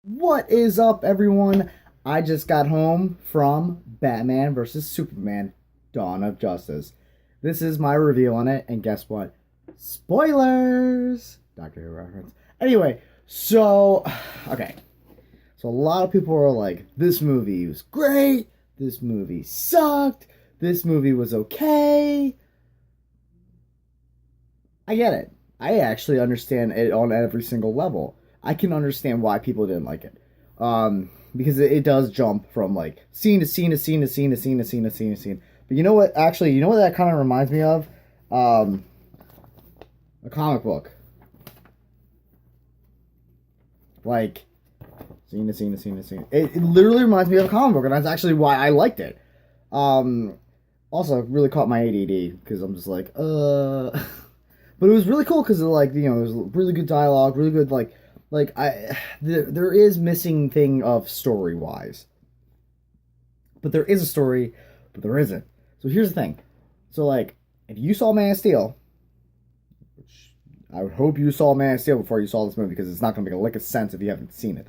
What is up, everyone? I just got home from Batman vs. Superman Dawn of Justice. This is my review on it, and guess what? Spoilers! Doctor Who reference. Anyway, so, okay. So, a lot of people are like, this movie was great, this movie sucked, this movie was okay. I get it. I actually understand it on every single level. I can understand why people didn't like it. Because it does jump from like scene to scene to scene to scene to scene to scene to scene to scene. But you know what? Actually, you know what that kind of reminds me of? A comic book. Like scene to scene to scene to scene. It literally reminds me of a comic book, and that's actually why I liked it. Also, really caught my ADD because I'm just like, But it was really cool because like there's really good dialogue, really good there is missing thing of story wise, but there is a story, but there isn't. So here's the thing. So like, if you saw Man of Steel, which I would hope you saw Man of Steel before you saw this movie because it's not gonna make a lick of sense if you haven't seen it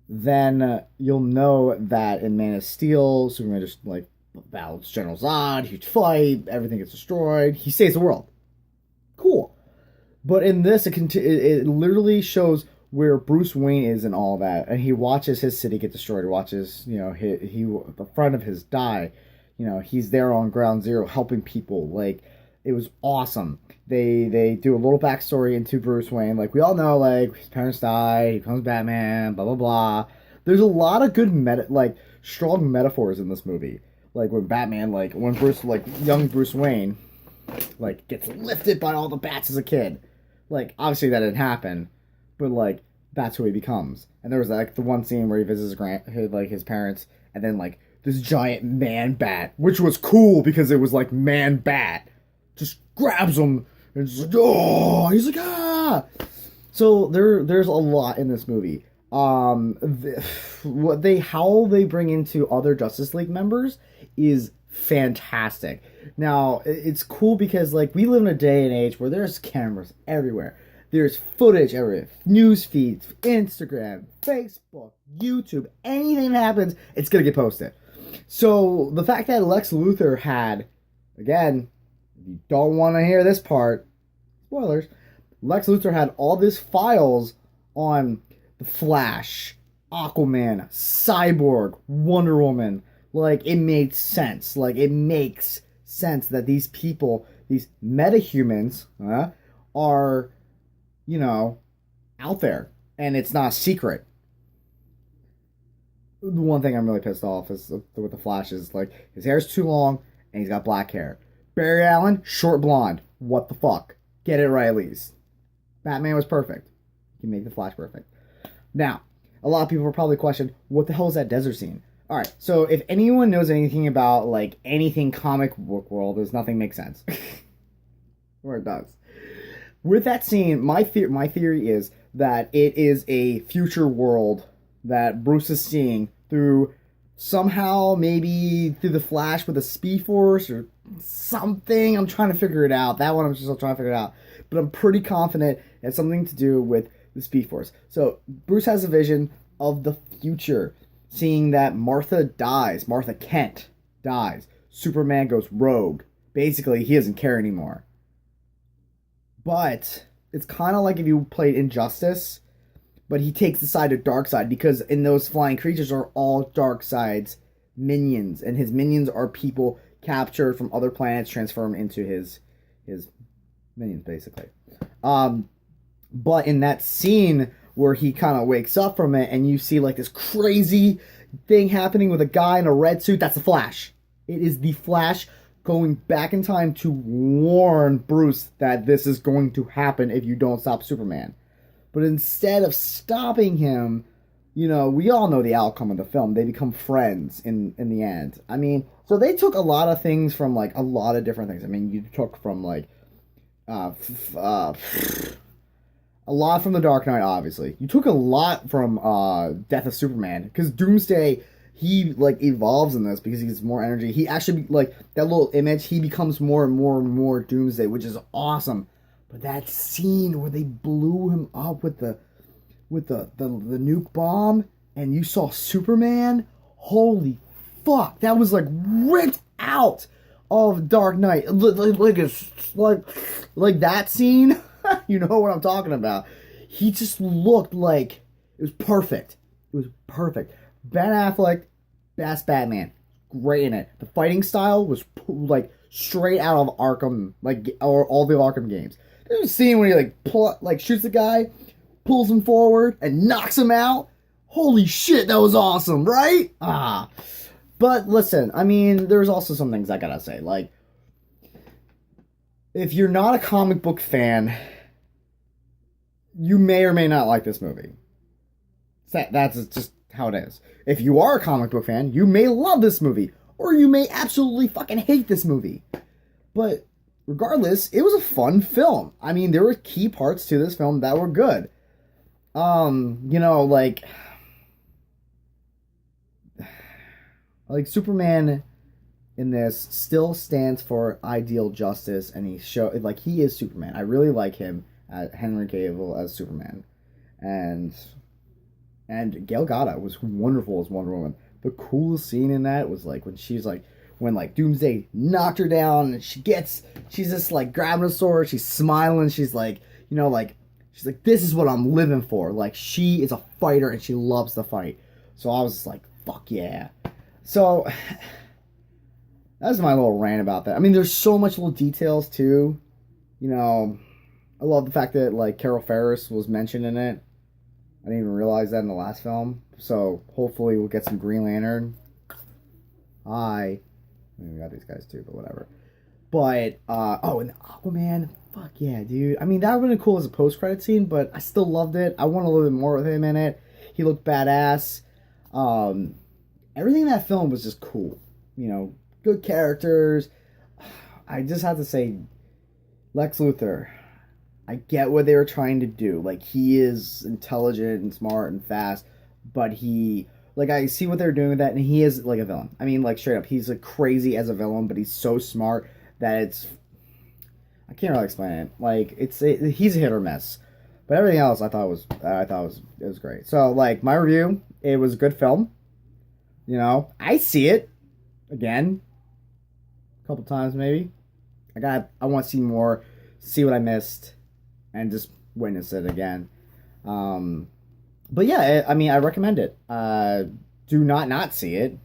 then you'll know that in Man of Steel, Superman just like battles General Zod, huge fight, everything gets destroyed. He saves the world. Cool. But in this, it literally shows where Bruce Wayne is and all that, and he watches his city get destroyed. Watches, the front of his die. He's there on ground zero helping people. Like, it was awesome. They do a little backstory into Bruce Wayne. Like, we all know, like, his parents die, he becomes Batman, blah blah blah. There's a lot of good strong metaphors in this movie. Like when Batman, when young Bruce Wayne, gets lifted by all the bats as a kid. Like, obviously that didn't happen, but that's who he becomes. And there was the one scene where he visits his parents, and then this giant man bat, which was cool because it was man bat, just grabs him and just oh, he's like ah. So there's a lot in this movie. How they bring into other Justice League members is fantastic. Now, it's cool because we live in a day and age where there's cameras everywhere. There's footage everywhere. News feeds, Instagram, Facebook, YouTube, anything that happens, it's going to get posted. So, the fact that Lex Luthor had, again, if you don't want to hear this part, spoilers, Lex Luthor had all these files on the Flash, Aquaman, Cyborg, Wonder Woman. It made sense. It makes sense that these people, these metahumans, are, out there. And it's not a secret. The one thing I'm really pissed off is with the Flash is, his hair's too long and he's got black hair. Barry Allen, short blonde. What the fuck? Get it right, at least. Batman was perfect. He made the Flash perfect. Now, a lot of people will probably question, what the hell is that desert scene? Alright, so if anyone knows anything about, anything comic book world, does nothing make sense. Or it does. With that scene, my theory is that it is a future world that Bruce is seeing through somehow, maybe through the Flash with a Speed Force or something. I'm trying to figure it out. That one I'm still trying to figure it out. But I'm pretty confident it has something to do with the Speed Force. So Bruce has a vision of the future, seeing that Martha Kent dies. Superman goes rogue. Basically, he doesn't care anymore. But it's kind of like if you played Injustice, but he takes the side of Darkseid, because in those flying creatures are all Darkseid's minions, and his minions are people captured from other planets, transformed into his minions, basically. But in that scene where he kind of wakes up from it, and you see this crazy thing happening with a guy in a red suit, that's the Flash. It is the Flash going back in time to warn Bruce that this is going to happen if you don't stop Superman. But instead of stopping him, we all know the outcome of the film. They become friends in the end. I mean, so they took a lot of things from a lot of different things. I mean, you took from a lot from The Dark Knight, obviously. You took a lot from Death of Superman, because Doomsday, he evolves in this because he gets more energy. He actually that little image, he becomes more and more and more Doomsday, which is awesome. But that scene where they blew him up with with the nuke bomb, and you saw Superman, holy fuck, that was like ripped out of Dark Knight. Like that scene, you know what I'm talking about. He just looked like it was perfect. It was perfect. Ben Affleck, best Batman, great in it. The fighting style was like straight out of Arkham, like, or all the Arkham games. There's a scene when he like shoots the guy, pulls him forward, and knocks him out. Holy shit, that was awesome, right? But listen, I mean, there's also some things I gotta say. Like, if you're not a comic book fan, you may or may not like this movie. That's just how it is. If you are a comic book fan, you may love this movie, or you may absolutely fucking hate this movie. But regardless, it was a fun film. I mean, there were key parts to this film that were good. You know, like Superman in this still stands for ideal justice, and he is Superman. I really like him, Henry Cavill as Superman, and Gal Gadot was wonderful as Wonder Woman. The coolest scene in that was like when Doomsday knocked her down, and she's just like grabbing a sword, she's smiling, she's like, you know, like, she's like, this is what I'm living for. Like, she is a fighter and she loves to fight. So I was just like, fuck yeah. So that's my little rant about that. I mean, there's so much little details too. You know, I love the fact that like Carol Ferris was mentioned in it. I didn't even realize that in the last film. So hopefully we'll get some Green Lantern. I mean, we got these guys too, but whatever. But and Aquaman, fuck yeah, dude. I mean, that would have been cool as a post-credit scene, but I still loved it. I want a little bit more with him in it. He looked badass. Everything in that film was just cool. You know, good characters. I just have to say, Lex Luthor, I get what they were trying to do. Like, he is intelligent and smart and fast, but I see what they're doing with that, and he is like a villain. I mean, like, straight up, he's like crazy as a villain, but he's so smart that I can't really explain it. Like, he's a hit or miss. But everything else I thought was great. So, like, my review, it was a good film. You know, I see it again a couple times maybe. I want to see more, see what I missed, and just witness it again. But yeah, I mean, I recommend it. Do not see it,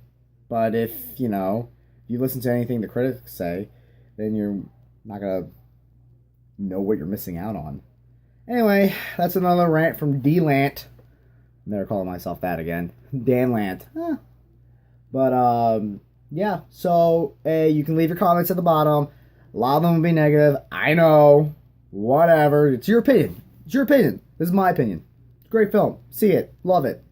but if you listen to anything the critics say, then you're not gonna know what you're missing out on. Anyway, that's another rant from D-Lant. I'm never calling myself that again. Dan Lant. But, yeah. So, you can leave your comments at the bottom. A lot of them will be negative. I know. Whatever. It's your opinion. It's your opinion. This is my opinion. Great film. See it. Love it.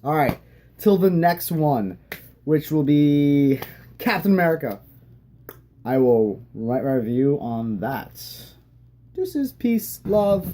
Alright. Till the next one, which will be Captain America. I will write my review on that. Deuces, peace, love.